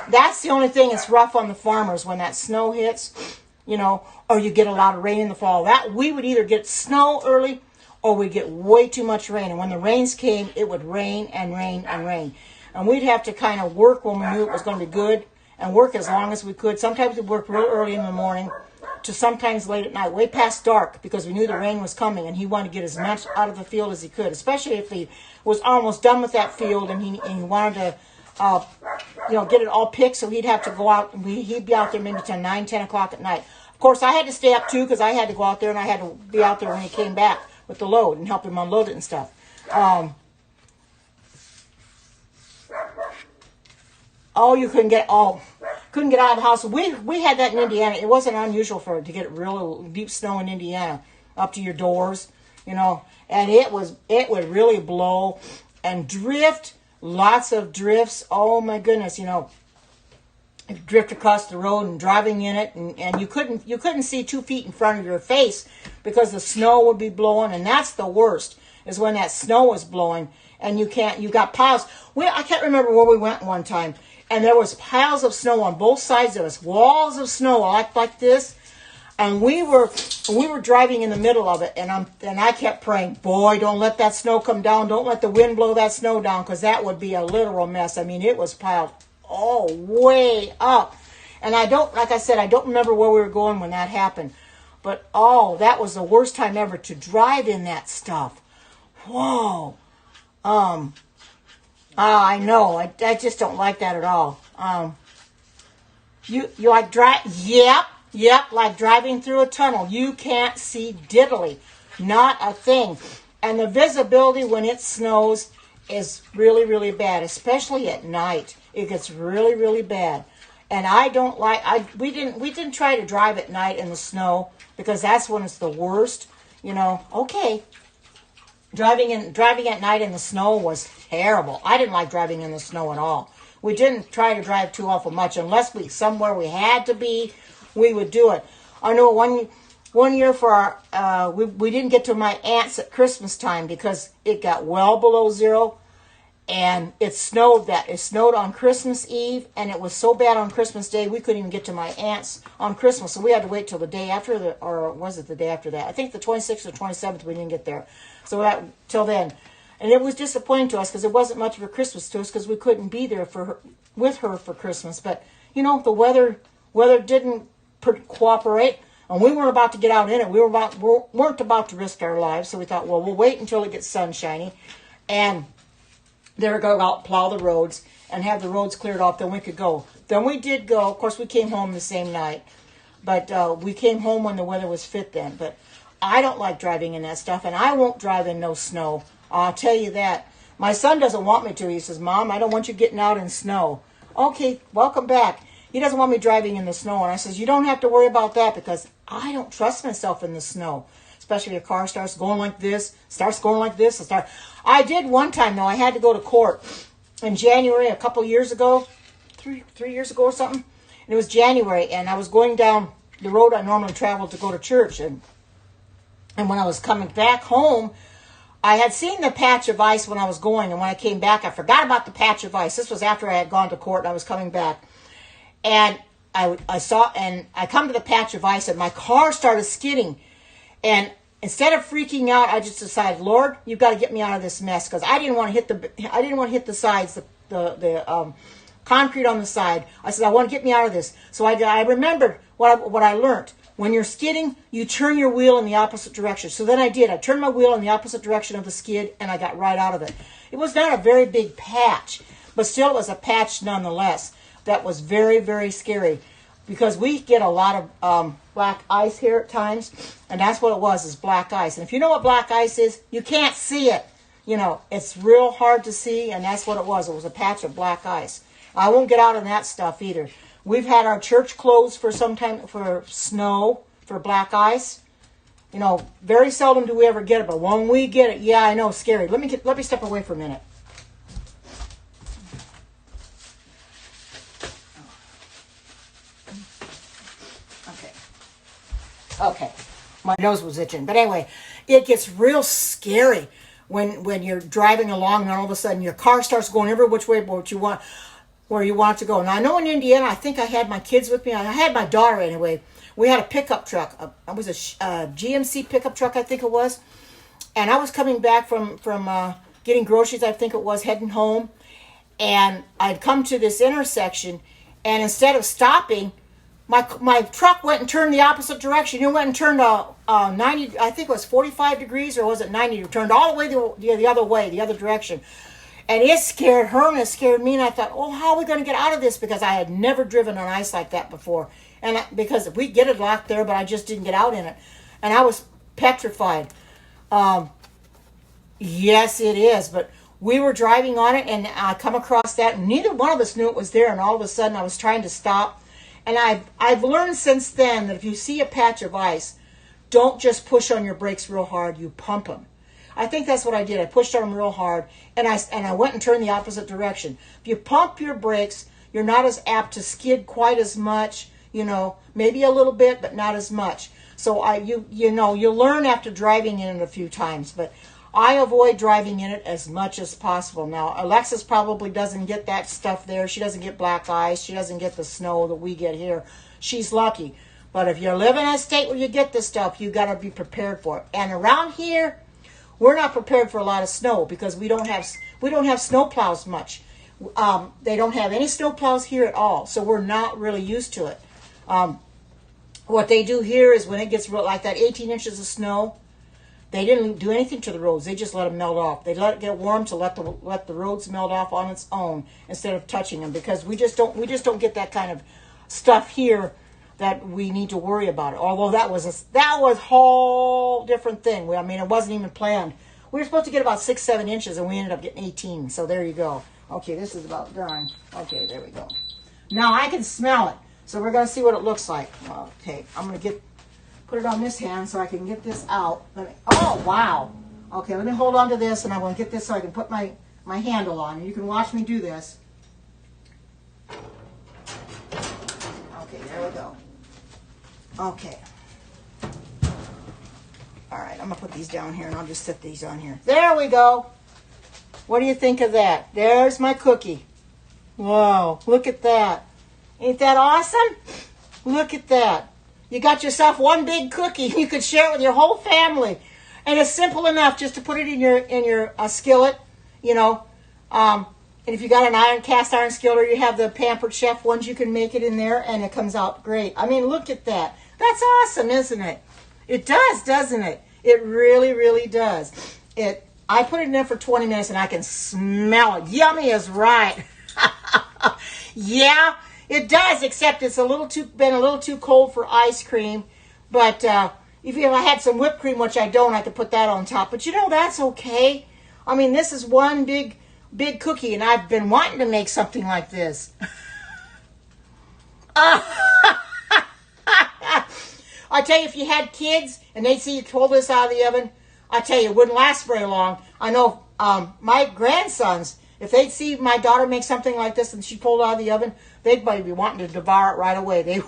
That's the only thing that's rough on the farmers when that snow hits, or you get a lot of rain in the fall. That we would either get snow early or we'd get way too much rain. And when the rains came, it would rain and rain and rain. And we'd have to kind of work when we knew it was going to be good and work as long as we could. Sometimes we'd work real early in the morning to sometimes late at night, way past dark, because we knew the rain was coming and he wanted to get as much out of the field as he could, especially if he was almost done with that field and he wanted to get it all picked, so he'd have to go out and he'd be out there maybe till 9, 10 o'clock at night. Of course, I had to stay up too because I had to go out there and I had to be out there when he came back with the load and help him unload it and stuff. You couldn't get out of the house. We had that in Indiana. It wasn't unusual for it to get real deep snow in Indiana up to your doors, and it would really blow and drift, lots of drifts. Oh my goodness, drift across the road and driving in it, and you couldn't see 2 feet in front of your face because the snow would be blowing, and that's the worst, is when that snow was blowing and you got piles. I can't remember where we went one time, and there was piles of snow on both sides of us, walls of snow like this, and we were driving in the middle of it, and I kept praying, boy, don't let that snow come down, don't let the wind blow that snow down, because that would be a literal mess. I mean, it was piled way up. And I don't remember where we were going when that happened. But that was the worst time ever to drive in that stuff. Whoa. I know. I just don't like that at all. You like drive? Yep, like driving through a tunnel. You can't see diddly. Not a thing. And the visibility when it snows is really, really bad, especially at night. It gets really, really bad. And I don't like, we didn't try to drive at night in the snow because that's when it's the worst, Okay. Driving at night in the snow was terrible. I didn't like driving in the snow at all. We didn't try to drive too awful much unless somewhere we had to be, we would do it. I know one year for our, we didn't get to my aunt's at Christmas time because it got well below zero. And it snowed on Christmas Eve, and it was so bad on Christmas Day we couldn't even get to my aunt's on Christmas, so we had to wait till the day after or was it the day after that? I think the 26th or 27th we didn't get there, so that till then, and it was disappointing to us because it wasn't much of a Christmas to us because we couldn't be there with her for Christmas. But the weather didn't cooperate, and we weren't about to get out in it. We weren't about to risk our lives, so we thought, well, we'll wait until it gets sunshiny, and they were going to out plow the roads and have the roads cleared off, then we could go. Then we did go. Of course, we came home the same night. But we came home when the weather was fit then. But I don't like driving in that stuff, and I won't drive in no snow. I'll tell you that. My son doesn't want me to. He says, Mom, I don't want you getting out in snow. Okay, welcome back. He doesn't want me driving in the snow. And I says, you don't have to worry about that because I don't trust myself in the snow. Especially if your car starts going like this, I did one time, though. I had to go to court in January a couple years ago, three years ago or something. And it was January, and I was going down the road I normally travel to go to church. And when I was coming back home, I had seen the patch of ice when I was going. And when I came back, I forgot about the patch of ice. This was after I had gone to court and I was coming back. And I come to the patch of ice, and my car started skidding. And instead of freaking out, I just decided, Lord, you've got to get me out of this mess because I didn't want to hit the sides, the concrete on the side. I said, I want to get me out of this. So I remembered what I learned. When you're skidding, you turn your wheel in the opposite direction. So then I did. I turned my wheel in the opposite direction of the skid, and I got right out of it. It was not a very big patch, but still it was a patch nonetheless. That was very, very scary. Because we get a lot of black ice here at times, and that's what it was, is black ice. And if you know what black ice is, you can't see it. It's real hard to see, and that's what it was. It was a patch of black ice. I won't get out on that stuff either. We've had our church closed for some time for snow, for black ice. Very seldom do we ever get it, but when we get it, yeah, I know, scary. Let me step away for a minute. Okay, my nose was itching. But anyway, it gets real scary when you're driving along and all of a sudden your car starts going every which way where you want it to go. Now, I know in Indiana, I think I had my kids with me. I had my daughter anyway. We had a pickup truck. It was a GMC pickup truck, I think it was. And I was coming back from getting groceries, I think it was, heading home. And I'd come to this intersection, and instead of stopping, my truck went and turned the opposite direction. It went and turned 90, I think it was 45 degrees, or was it 90? It turned all the way the other way, the other direction. And it scared her and it scared me. And I thought, oh, how are we going to get out of this? Because I had never driven on ice like that before. And because we get it locked there, but I just didn't get out in it. And I was petrified. Yes, it is. But we were driving on it, and I come across that. And neither one of us knew it was there. And all of a sudden, I was trying to stop. And I've learned since then that if you see a patch of ice, don't just push on your brakes real hard. You pump them. I think that's what I did. I pushed on them real hard, and I went and turned the opposite direction. If you pump your brakes, you're not as apt to skid quite as much. Maybe a little bit, but not as much. So you learn after driving in it a few times. But I avoid driving in it as much as possible. Now, Alexis probably doesn't get that stuff there. She doesn't get black ice. She doesn't get the snow that we get here. She's lucky. But if you live in a state where you get this stuff, you got to be prepared for it. And around here, we're not prepared for a lot of snow because we don't have snow plows much. They don't have any snow plows here at all, so we're not really used to it. What they do here is when it gets like that 18 inches of snow, they didn't do anything to the roads. They just let them melt off. They let it get warm to let the roads melt off on its own instead of touching them, because we just don't get that kind of stuff here that we need to worry about it. Although that was a whole different thing. I mean, it wasn't even planned. We were supposed to get about 6-7 inches, and we ended up getting 18. So there you go. Okay, this is about done. Okay, there we go. Now I can smell it. So we're going to see what it looks like. Okay, I'm going to put it on this hand so I can get this out. Oh, wow. Okay, let me hold on to this, and I'm going to get this so I can put my handle on. And you can watch me do this. Okay, there we go. Okay. All right, I'm going to put these down here, and I'll just set these on here. There we go. What do you think of that? There's my cookie. Whoa, look at that. Ain't that awesome? Look at that. You got yourself one big cookie. You could share it with your whole family. And it's simple enough just to put it in your skillet, you know. And if you got an cast iron skillet, or you have the Pampered Chef ones, you can make it in there, and it comes out great. I mean, look at that. That's awesome, isn't it? It does, doesn't it? It really, really does. I put it in there for 20 minutes, and I can smell it. Yummy is right. Yeah, it does, except it's been a little too cold for ice cream. But if I had some whipped cream, which I don't, I could put that on top. But you know, that's okay. I mean, this is one big cookie, and I've been wanting to make something like this. I tell you, if you had kids and they'd see you pull this out of the oven, I tell you, it wouldn't last very long. I know my grandsons, if they'd see my daughter make something like this and she pulled it out of the oven, they'd probably be wanting to devour it right away.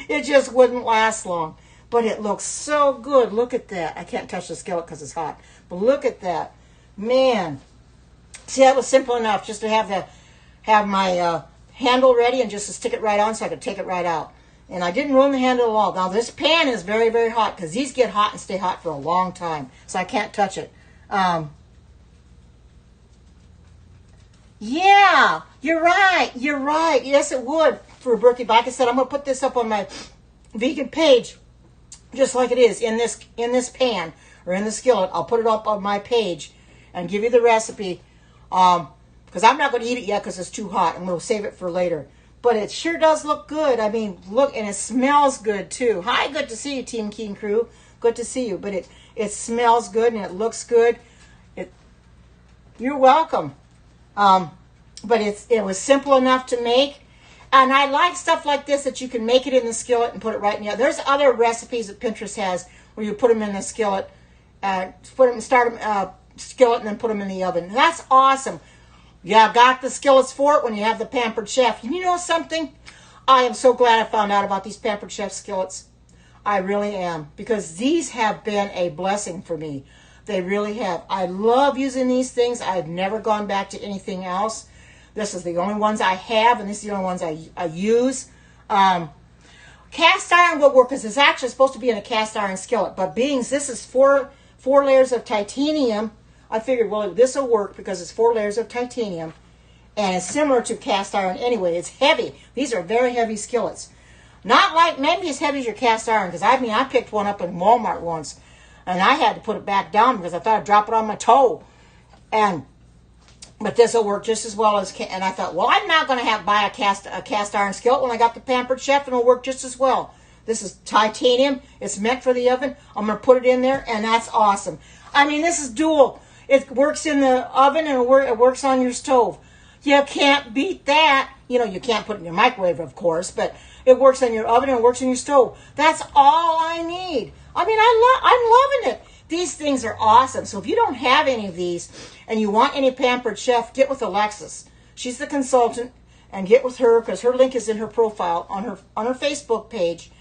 It just wouldn't last long. But it looks so good. Look at that. I can't touch the skillet because it's hot. But look at that. Man. See, that was simple enough just to have my handle ready and just to stick it right on so I could take it right out. And I didn't ruin the handle at all. Now, this pan is very, very hot because these get hot and stay hot for a long time. So I can't touch it. Yeah, you're right. You're right. Yes, it would for a birthday. But like I said, I'm going to put this up on my vegan page just like it is in this pan or in the skillet. I'll put it up on my page and give you the recipe because I'm not going to eat it yet because it's too hot, and we'll save it for later. But it sure does look good. I mean, look, and it smells good too. Hi, good to see you, Team Keen Crew. Good to see you. But it smells good and it looks good. You're welcome. But it was simple enough to make. And I like stuff like this that you can make it in the skillet and put it right in the oven. There's other recipes that Pinterest has where you put them in the skillet, skillet and then put them in the oven. That's awesome. Yeah, got the skillets for it when you have the Pampered Chef. And you know something? I am so glad I found out about these Pampered Chef skillets. I really am. Because these have been a blessing for me. They really have. I love using these things. I've never gone back to anything else. This is the only ones I have, and this is the only ones I use. Cast iron will work because it's actually supposed to be in a cast iron skillet. But this is four layers of titanium. I figured, well, this will work because it's 4 layers of titanium. And it's similar to cast iron anyway. It's heavy. These are very heavy skillets. Not like maybe as heavy as your cast iron. Because I picked one up in Walmart once. And I had to put it back down because I thought I'd drop it on my toe. But this will work just as well as... And I thought, well, I'm not going to buy a cast iron skillet when I got the Pampered Chef. And it'll work just as well. This is titanium. It's meant for the oven. I'm going to put it in there. And that's awesome. I mean, this is dual. It works in the oven and it works on your stove. You can't beat that. You know, you can't put it in your microwave, of course, but it works in your oven and it works in your stove. That's all I need. I mean, I'm loving it. These things are awesome. So if you don't have any of these and you want any Pampered Chef, get with Alexis. She's the consultant, and get with her because her link is in her profile on her Facebook page.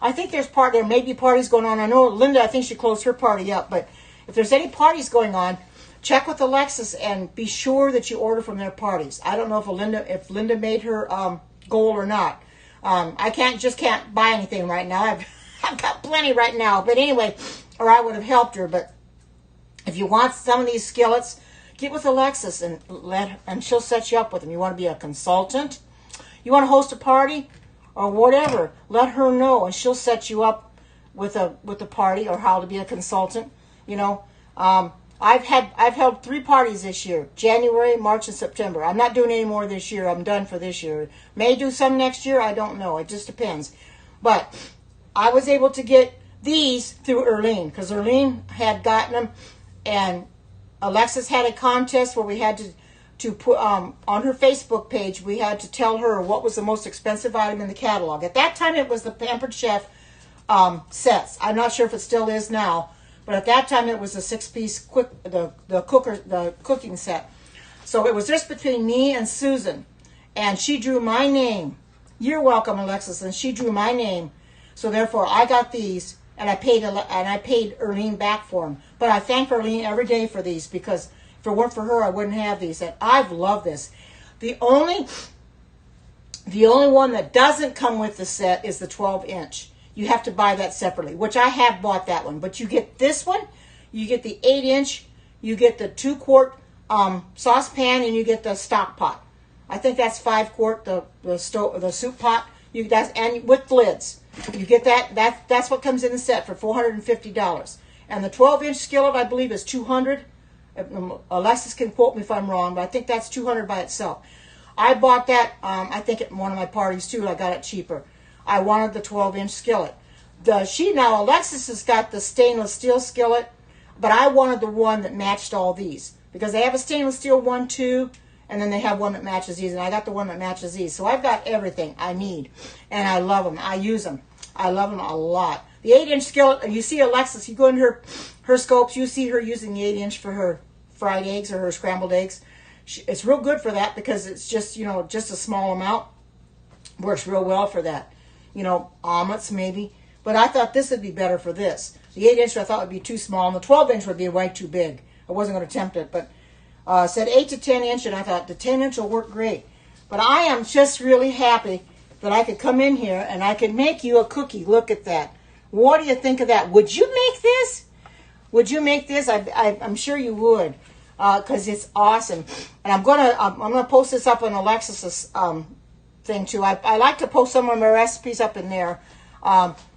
I think there may be parties going on. I know Linda, I think she closed her party up, but if there's any parties going on, check with Alexis and be sure that you order from their parties. I don't know if Linda made her goal or not. I can't buy anything right now. I've got plenty right now. But anyway, or I would have helped her. But if you want some of these skillets, get with Alexis and she'll set you up with them. You want to be a consultant? You want to host a party or whatever? Let her know and she'll set you up with a party or how to be a consultant. You know. I've held 3 parties this year, January, March, and September. I'm not doing any more this year. I'm done for this year. May do some next year. I don't know. It just depends. But I was able to get these through Erlene because Erlene had gotten them, and Alexis had a contest where we had to put on her Facebook page. We had to tell her what was the most expensive item in the catalog. At that time, it was the Pampered Chef sets. I'm not sure if it still is now. But at that time, it was a 6-piece the cooking set. So it was just between me and Susan. And she drew my name. You're welcome, Alexis. And she drew my name. So therefore, I got these. and I paid Erlene back for them. But I thank Erlene every day for these, because if it weren't for her, I wouldn't have these. And I've loved this. The only one that doesn't come with the set is the 12-inch. You have to buy that separately, which I have bought that one. But you get this one, you get the 8-inch, you get the 2-quart saucepan, and you get the stock pot. I think that's 5-quart, the soup pot. And with lids. You get that. That's what comes in the set for $450. And the 12-inch skillet, I believe, is $200. Alexis can quote me if I'm wrong, but I think that's $200 by itself. I bought that, I think, at one of my parties too. I got it cheaper. I wanted the 12-inch skillet. Now Alexis has got the stainless steel skillet, but I wanted the one that matched all these, because they have a stainless steel one too, and then they have one that matches these, and I got the one that matches these. So I've got everything I need, and I love them. I use them. I love them a lot. The 8-inch skillet, you see Alexis, you go into her scopes, you see her using the 8-inch for her fried eggs or her scrambled eggs. It's real good for that, because it's just, just a small amount. Works real well for that. Omelets maybe. But I thought this would be better for this. The 8-inch I thought would be too small, and the 12-inch would be way too big. I wasn't going to tempt it, but said 8 to 10-inch, and I thought the 10-inch will work great. But I am just really happy that I could come in here and I could make you a cookie. Look at that. What do you think of that? Would you make this? Would you make this? I'm sure you would, because it's awesome. And I'm gonna post this up on Alexis's thing too. I like to post some of my recipes up in there,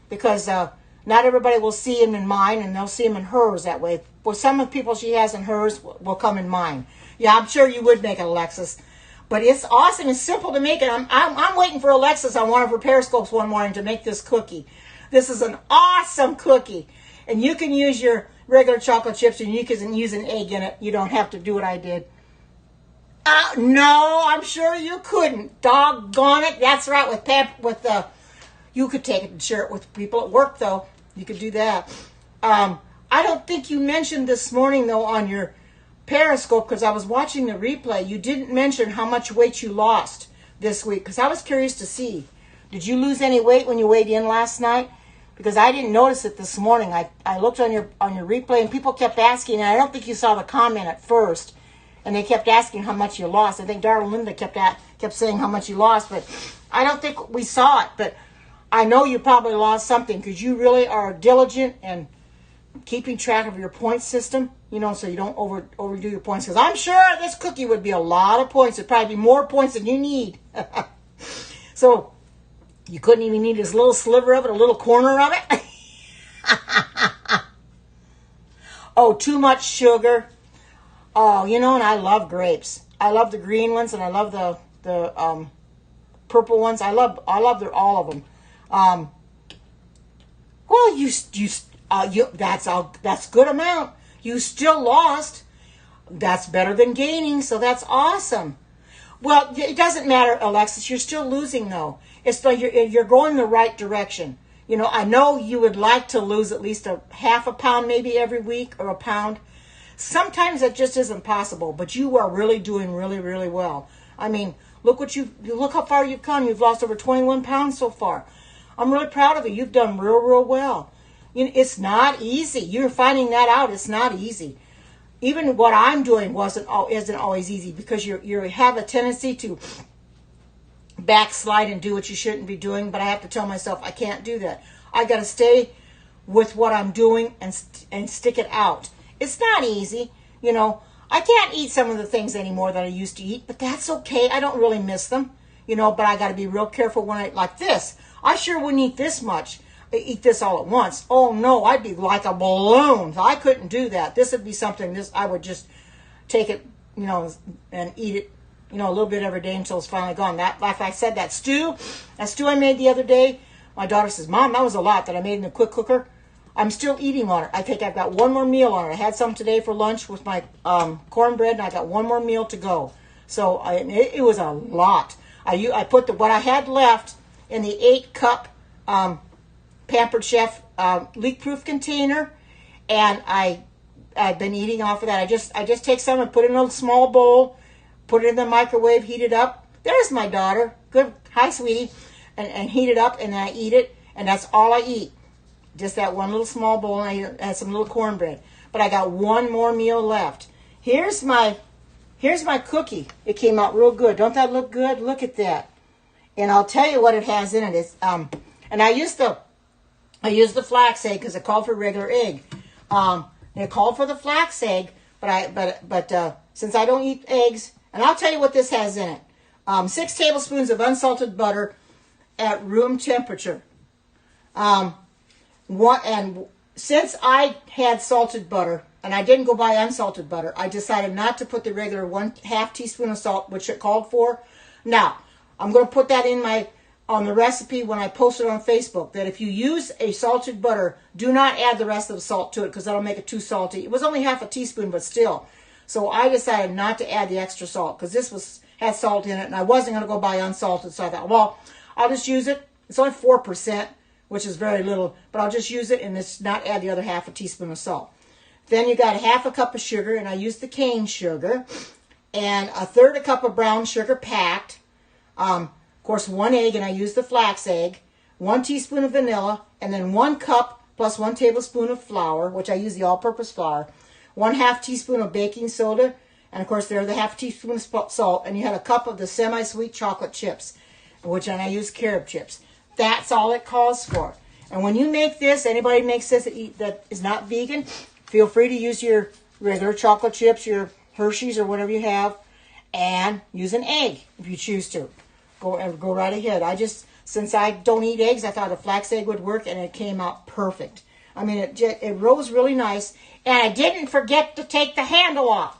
because not everybody will see them in mine, and they'll see them in hers that way. Well, some of the people she has in hers will come in mine. Yeah, I'm sure you would make it, Alexis. But it's awesome. It's simple to make it. I'm waiting for Alexis on one of her periscopes one morning to make this cookie. This is an awesome cookie. And you can use your regular chocolate chips, and you can use an egg in it. You don't have to do what I did. No, I'm sure you couldn't. Doggone it. That's right. You could take it and share it with people at work, though. You could do that. I don't think you mentioned this morning, though, on your Periscope, because I was watching the replay. You didn't mention how much weight you lost this week, because I was curious to see. Did you lose any weight when you weighed in last night? Because I didn't notice it this morning. I looked on your replay, and people kept asking, and I don't think you saw the comment at first, and they kept asking how much you lost. I think Darla Linda kept saying how much you lost, but I don't think we saw it. But I know you probably lost something, because you really are diligent and keeping track of your point system, so you don't overdo your points. Because I'm sure this cookie would be a lot of points. It'd probably be more points than you need. So you couldn't even need this little sliver of it, a little corner of it. Oh, too much sugar. Oh, and I love grapes. I love the green ones, and I love the purple ones. I love all of them. Well, that's good amount. You still lost. That's better than gaining, so that's awesome. Well, it doesn't matter, Alexis. You're still losing, though. It's like you're going the right direction. I know you would like to lose at least a half a pound maybe every week, or a pound. Sometimes that just isn't possible, but you are really doing really, really well. I mean, look how far you've come. You've lost over 21 pounds so far. I'm really proud of you. You've done real, real well. It's not easy. You're finding that out. It's not easy. Even what I'm doing isn't always easy, because you have a tendency to backslide and do what you shouldn't be doing. But I have to tell myself I can't do that. I got to stay with what I'm doing and stick it out. It's not easy. I can't eat some of the things anymore that I used to eat, but that's okay. I don't really miss them. But I got to be real careful when like this. I sure wouldn't eat this much. Eat this all at once. Oh no, I'd be like a balloon. I couldn't do that. This would be something. I would just take it, and eat it, a little bit every day until it's finally gone. That, like I said, that stew I made the other day. My daughter says, "Mom, that was a lot that I made in the quick cooker." I'm still eating on it. I think I've got one more meal on it. I had some today for lunch with my cornbread, and I got one more meal to go. So it was a lot. I put what I had left in the 8-cup Pampered Chef leak-proof container, and I've been eating off of that. I just take some and put it in a small bowl, put it in the microwave, heat it up. There's my daughter. Good, hi, sweetie, and heat it up, and then I eat it, and that's all I eat. Just that one little small bowl, and I had some little cornbread. But I got one more meal left. Here's my cookie. It came out real good. Don't that look good? Look at that. And I'll tell you what it has in it. It's and I used the flax egg because it called for regular egg. It called for the flax egg, but since I don't eat eggs, and I'll tell you what this has in it. 6 tablespoons of unsalted butter at room temperature. Since I had salted butter, and I didn't go buy unsalted butter, I decided not to put the regular 1/2 teaspoon of salt, which it called for. Now, I'm going to put that on the recipe when I post it on Facebook, that if you use a salted butter, do not add the rest of the salt to it because that'll make it too salty. It was only 1/2 teaspoon, but still. So I decided not to add the extra salt because this had salt in it, and I wasn't going to go buy unsalted. So I thought, well, I'll just use it. It's only 4%, which is very little, but I'll just use it and just not add the other 1/2 teaspoon of salt. Then you got 1/2 cup of sugar, and I used the cane sugar, and 1/3 cup of brown sugar packed. Of course, 1 egg, and I used the flax egg, 1 teaspoon of vanilla, and then 1 cup plus 1 tablespoon of flour, which I use the all-purpose flour, 1/2 teaspoon of baking soda, and of course there's the 1/2 teaspoon of salt, and you had a cup of the semi-sweet chocolate chips, and I use carob chips. That's all it calls for. And when you make this, anybody makes this that is not vegan, feel free to use your regular chocolate chips, your Hershey's or whatever you have, and use an egg if you choose to. Go right ahead. Since I don't eat eggs, I thought a flax egg would work, and it came out perfect. I mean, it rose really nice, and I didn't forget to take the handle off,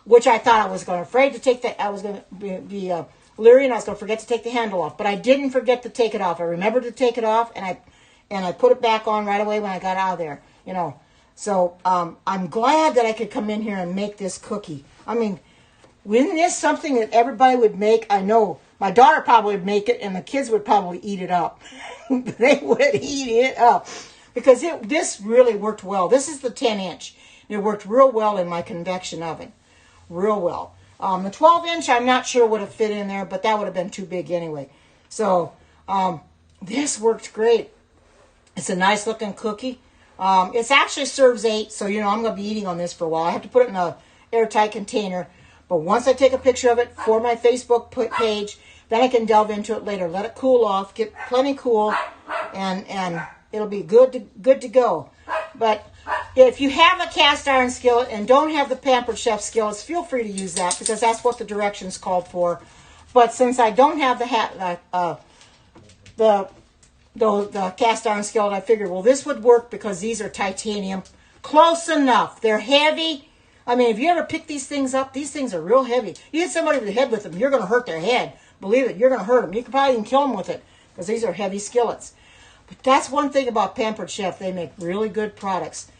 which I thought I was afraid to take that. I was going to be leery, and I was going to forget to take the handle off, but I didn't forget to take it off. I remembered to take it off, and I put it back on right away when I got out of there. So I'm glad that I could come in here and make this cookie. I mean, isn't this something that everybody would make? I know. My daughter probably would make it, and the kids would probably eat it up. They would eat it up because this really worked well. This is the 10-inch. It worked real well in my convection oven. Real well. The 12-inch, I'm not sure would have fit in there, but that would have been too big anyway. So this worked great. It's a nice-looking cookie. It actually serves 8, so, I'm going to be eating on this for a while. I have to put it in an airtight container. But once I take a picture of it for my Facebook page, then I can delve into it later. Let it cool off, get plenty cool, and it'll be good to go. But if you have a cast iron skillet and don't have the Pampered Chef skillets, feel free to use that because that's what the directions called for. But since I don't have the cast iron skillet, I figured, well, this would work because these are titanium. Close enough. They're heavy. I mean, if you ever pick these things up, these things are real heavy. You hit somebody with the head with them, you're going to hurt their head. Believe it, you're going to hurt them. You could probably even kill them with it because these are heavy skillets. But that's one thing about Pampered Chef. They make really good products.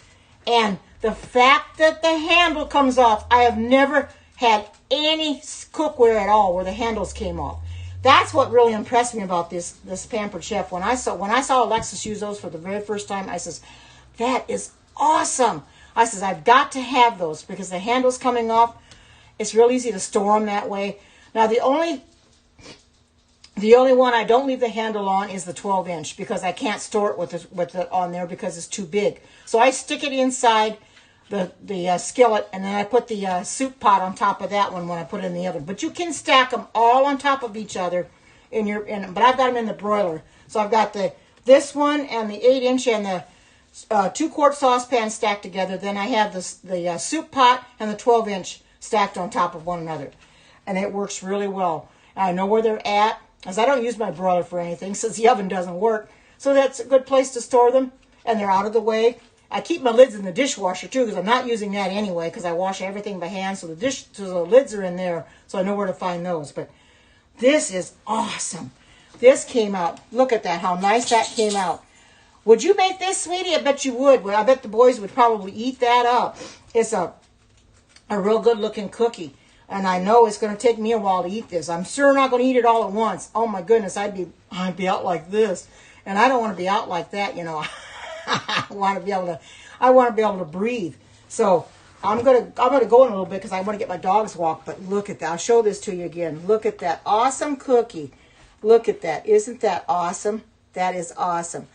And the fact that the handle comes off, I have never had any cookware at all where the handles came off. That's what really impressed me about this Pampered Chef. When I saw Alexis use those for the very first time, I says, that is awesome. I says, I've got to have those because the handle's coming off. It's real easy to store them that way. Now, the only one I don't leave the handle on is the 12-inch because I can't store it with it on there because it's too big. So I stick it inside the skillet, and then I put the soup pot on top of that one when I put it in the oven. But you can stack them all on top of each other but I've got them in the broiler. So I've got this one and the 8-inch and the 2-quart saucepan stacked together. Then I have the soup pot and the 12-inch stacked on top of one another. And it works really well. I know where they're at, as I don't use my broiler for anything since the oven doesn't work. So that's a good place to store them, and they're out of the way. I keep my lids in the dishwasher too because I'm not using that anyway because I wash everything by hand. So the lids are in there, so I know where to find those. But this is awesome. This came out. Look at that, how nice that came out. Would you make this, sweetie? I bet you would. Well, I bet the boys would probably eat that up. It's a real good-looking cookie. And I know it's going to take me a while to eat this. I'm sure not going to eat it all at once. Oh, my goodness, I'd be out like this. And I don't want to be out like that, I want to be able to breathe. So I'm going to go in a little bit because I want to get my dogs walked. But look at that. I'll show this to you again. Look at that awesome cookie. Look at that. Isn't that awesome? That is awesome.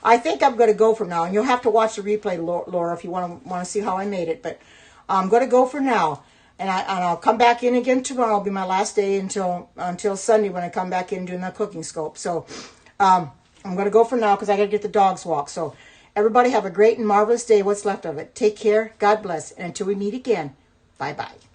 I think I'm going to go for now, and you'll have to watch the replay, Laura, if you want to see how I made it. But I'm going to go for now, and I'll come back in again tomorrow. It'll be my last day until Sunday when I come back in doing the cooking scope. So I'm going to go for now because I got to get the dogs walked. So everybody have a great and marvelous day. What's left of it. Take care. God bless. And until we meet again, bye bye.